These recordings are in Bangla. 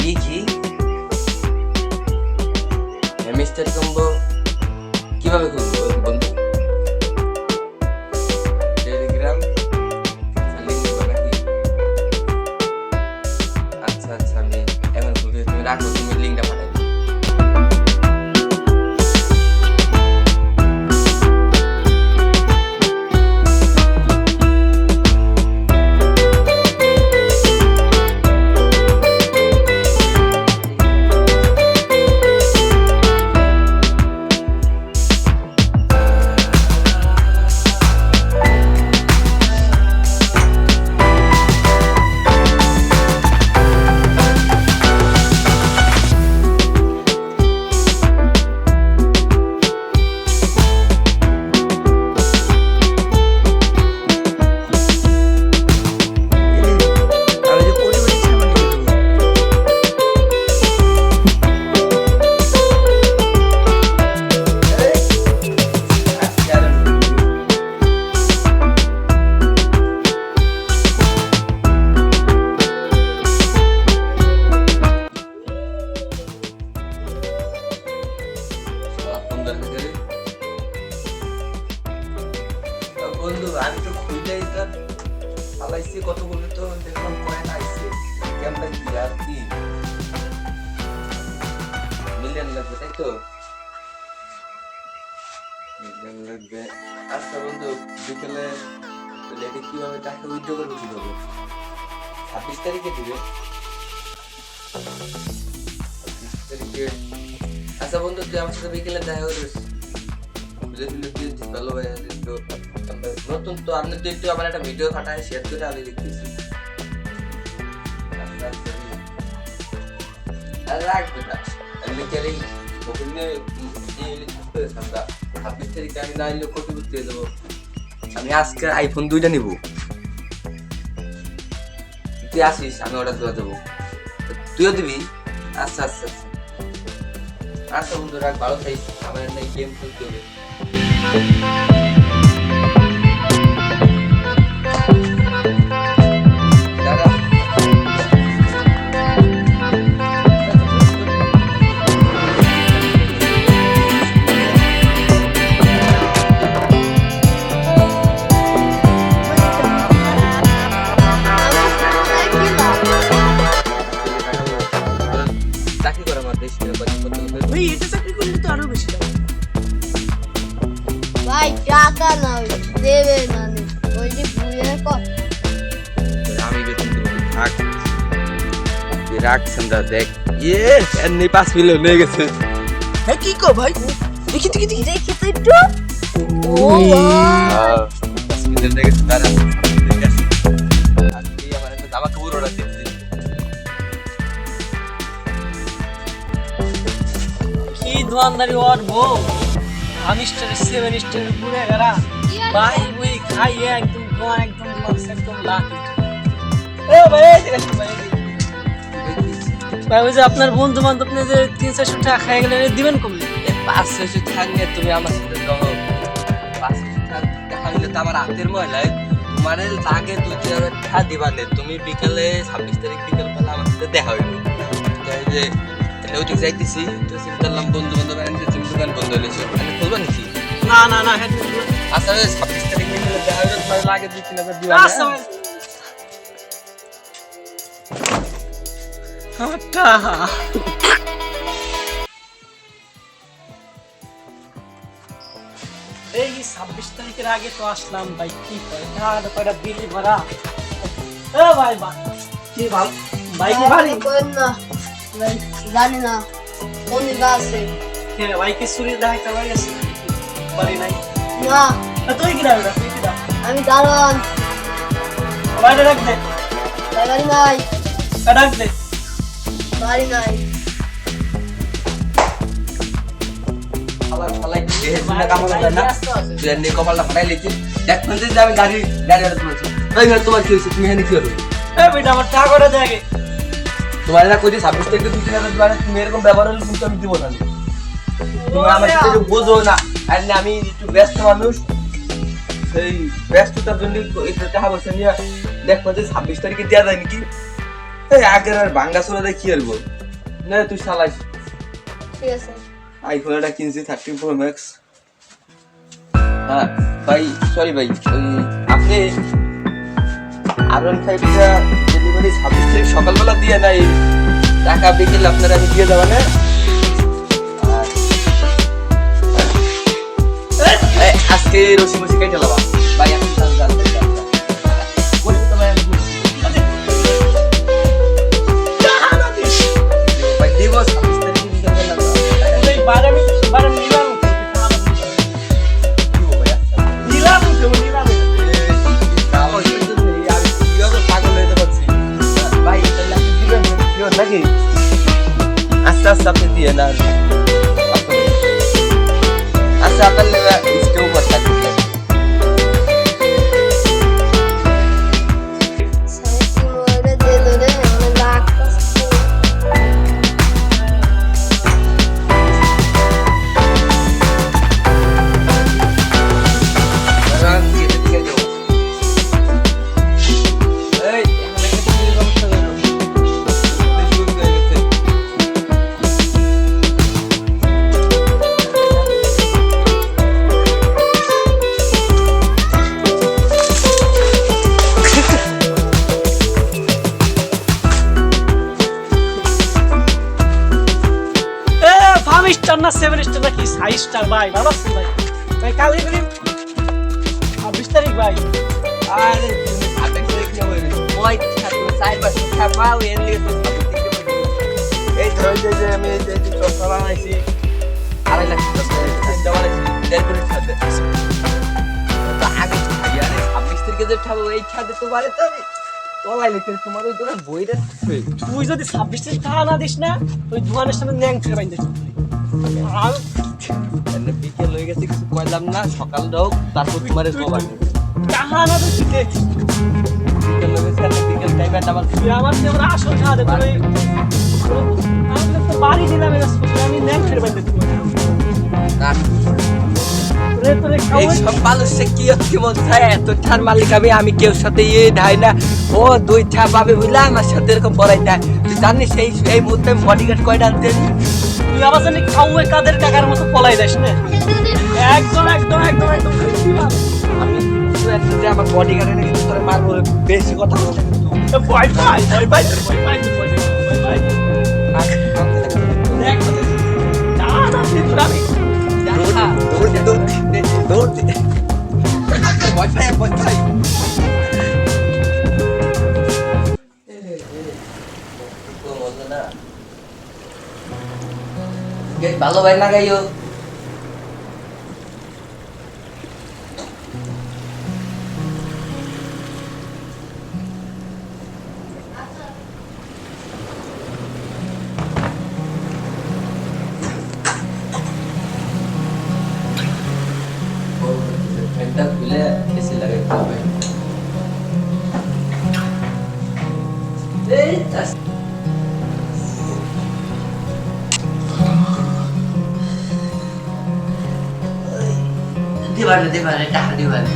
কি মিস্টার কম্বো কিভাবে খুলবো বন্ধু? টেলিগ্রাম লিংক দেবো নাকি? আচ্ছা আচ্ছা, আমি এখন খুলবো, তুমি রাখো, তুমি লিংকটা পাঠাই। বন্ধু আমি তো খুঁজেই তো পালাইছি কতগুলো, তো দেখলাম কয়েন আইছে, ক্যামেরা কি আর কি মিলিয়ন লাগবে, তাই তো মিলিয়ন লাগবে। আচ্ছা বন্ধু, বিকেলে এটা কিভাবে টাকা উইথড্র করবো কিভাবে? 26 তারিখে দিবে? 26 তারিখে। আচ্ছা বন্ধু, তুই আমার সাথে বিকেলে দেখা করিস, ভালো ভাই। নতুন তো আপনি তো একটু আমার একটা ভিডিও পাঠায় শেয়ার করে আমি দেখতেছি। রাখবে না আমি ক্যারি ওখানে 26 তারিখে আমি না এলে কোটি ঘুরতে যাবো। আমি আজকে আইফোন 2টা নিবো, তুই আসিস, আমি অর্ডার দেওয়া যাবো, তুইও দিবি? আচ্ছা আচ্ছা আচ্ছা আচ্ছা বন্ধু রাখ, ভালো থাইস, আমার গেম খেলতে হবে। চাকরি করে আমার দেশ ভাই, এটা চাকরি করলে তো আরো বেশি লাগে। ভাই টাকা না দেবে না, ওই যে ভুলে কর। আমি বেতন দেবো, থাক তুই রাখ সন্ধ্যা, দেখ ইয়ে এমনি 5 মিলিয়ন হয়ে গেছে। হ্যাঁ কি কো ভাই, দেখি দেখি দেখি দেখি তো একটু। ও ভাই 5 মিলিয়ন হয়ে গেছে। দাঁড়া ঠিক আছে, আজকে আমার একটা জামা কাপড় অর্ডার দিয়েছি। কি দোয়ানদারি ওর বউ, আমি স্টার 7 স্টারের পুরে গেরা ভাই, ওই খাইয়ে একদম দোয়ান, একদম মাছ একদম লাখ। এ ভাই দেখেন ভাই, ভাই ওই যে আপনার বন্ধু বান্ধব নিয়ে যে 300-400 টাকা খাই গেলেন, দিবেন কমলে? 500 থাকলে তুমি আমার সাথে যাও, 500 টাকা হইলে তো আমার হাতের ময়লায় তোমার লাগে 2-3 টাকা দিবা নে। তুমি বিকালে 26 তারিখ বিকাল বেলা আমার সাথে দেখা হইল, যে ওইদিক যাইতেছি তো চিন্তা করলাম বন্ধু বান্ধব তুমি দোকান বন্ধ হয়েছে, আমি খুলবা নাকি? না না না, হ্যাঁ আচ্ছা 26 তারিখ বিকালে দেখা হইলো, তোমার লাগে 2-3 দিবা আচ্ছা ভাই। হাটা এই 26 তারিখের আগে তো আসলাম ভাই, কি কয়টা বিলি ভরা। এ ভাই ভাই কি ভালো ভাই, কি ভারী করেন না ভাই, জানি না কোন দিকে আছে। হ্যাঁ ভাই, কি চুরি দেখাইতে পারি আছে বাড়ি নাই না তুই কি রাখবি? তুই কি রাখ, আমি দারোয়ান, বাইরে রাখ দে, বাড়ি নাই, রাখ দে। বাড়ি নাই। খাবার খালাই দেহে শুনে কামড় দেয় না, তুই এমনি কপালটা ফাটাই লিখছিস। দেখ ফোন যে আমি গাড়ি অর্ডার করেছি, ওই ঘরে তোমার কি হয়েছে, তুমি এখানে কি করো? এ বেটা আমার টাকা করে দে আগে। তোমার না কই 26 তারিখে 2-3 দিবা, তুমি এরকম ব্যবহার হলে কিন্তু আমি দিব না। তুমি আমার সাথে বোঝো না, আর আমি একটু ব্যস্ত মানুষ, সেই ব্যস্ততার জন্য এটা টাকা পয়সা নিয়ে দেখো যে 26 তারিখে দেওয়া যায় নাকি। এই আগের আর ভাঙ্গা চোরা দিয়ে কি করবো? না তুই চালাইস। ঠিক আছে আইফোন এটা কিনছি 13 Pro Max। হ্যাঁ ভাই, সরি ভাই, ওই আপনি R15 টা ডেলিভারি 26 তারিখ সকালবেলা দিয়ে নাই, টাকা বিকেল আপনারা আমি দিয়ে দেবো না। আজকে রসি মসি কেটে লাবা ভাই, এখন জানতে ভাই দিব 26 তারিখ বিকেলবেলা এই বারে নিলাম নাকি আস্তে আস্তে আপনি দিয়ে না, আচ্ছা আপনার স্টেও করতে সাইকি মোরে দে দে মানে লাখ স্টার না 7 স্টার নাকি 5 স্টার ভাই, ভালো আছে ভাই। ভাই কালকে করি 26 তারিখ ভাই। আরে তুমি ভাবে কি হবে ওই ছাত্র সাইবার ছাপা ওই এর লিগে এই ধর যে আমি এই যে চশমা বানাইছি 2.5 লাখ টাকা দেওয়া আছে, দেড় করে ছাড়বে তো আগে ইয়ারে 26 তারিখে যে ঠাবো এই ছাদে তো বারে তো তোলাই লিখে তোমার ওই দোকান বইটা তুই যদি 26 তারিখ টাকা না দিস না ওই দোকানের সামনে ন্যাং ছেড়ে বাইন্দে আর বিকেল হয়ে গেছে, কিছু কইলাম না, সকাল হোক তারপর তোমার সবার টাকা না তো দিতে বিকেল হয়ে গেছে, বিকেল টাইমে আমার তুই আমার তেমন আসল টাকা দে তুই আমি তো বাড়ি দিলাম আমি ন্যাং ছেড়ে বাইন্দে তোরে এই সব মানুষে কি হচ্ছে বলছে এত ঠার মালিক আমি কেউ সাথে ইয়ে ঢাই না, ও 2 ঠা পাবে বুঝলা আমার সাথে এরকম বড়াই দেয়। তুই জানিস এই মুহূর্তে বডিগার্ড কয়টা আনতে, তুই আবার জানি খাওয়ে কাদের টাকার মতো পলাই যাস না, একদম একদম একদম একদম আমি তুই একটা যে আমার বডিগার্ড এনে কিন্তু তোরে মারবো, বেশি কথা বলছে কিন্তু ভয় পাই ভয় পাই ভয় পাই ভয় পাই দেখ না না তুই আমি দৌড় দে ভয় পাই ভালো ভাই না গাইও ফ্যানটা খুলে এসি লাগাইতে হবে। এই দিবারে টাকা দিবারে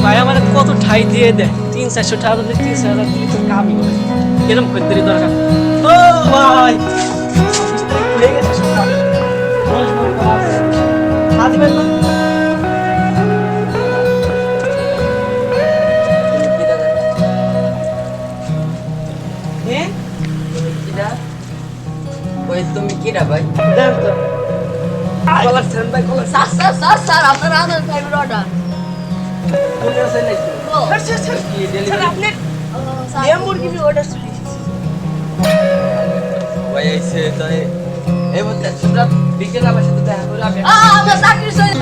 ভাই আমার কত ঠাই দিয়ে দেয় 300-400 টাকা দিলে 30,000 দিলে তো কামই হবে এরকম খদ্দেরি দরকার ও ভাই হয়ে গেছে সকাল দিবেন না কিটা ভাই দেন তো কলার সেন ভাই কলার স্যার আপনার আদার টাইমের অর্ডার কোন আছে নাকি কি ডেলিভারি ল্যাম্বরগিনি অর্ডার চলে এসেছে ভাই আইছে তাই এই বলতে তোমরা বিকেলে আমার সাথে দেখা করে আমি আমার চাকরি চলে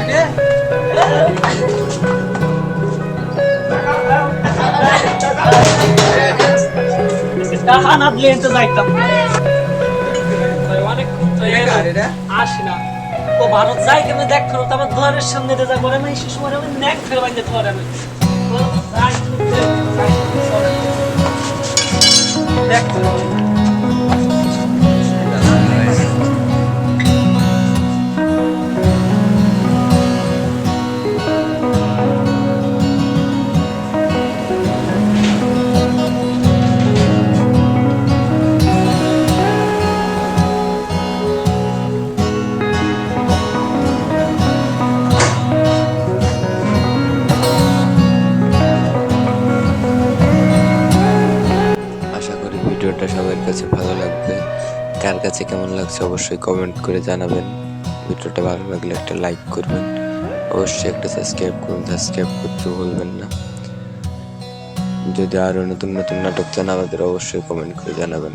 টাকা না দিলে তো যাইতাম ভাই অনেক তো আসি না ও ভারত যাই কেন দেখ তো আমার দোয়ারের সামনে যা করে না সেই সময় আমি নেক ফেলে বাইন্দে ধরে আমি দেখ আশা করি ভিডিওটা সবার কাছে ভালো লাগবে। কার কাছে কেমন লাগছে অবশ্যই কমেন্ট করে জানাবেন। ভিডিওটা ভালো লাগলে একটা লাইক করবেন, অবশ্যই একটা সাবস্ক্রাইব করুন, সাবস্ক্রাইব করতে ভুলবেন না। যদি আরো নতুন নতুন নাটক চান আমাদের অবশ্যই কমেন্ট করে জানাবেন।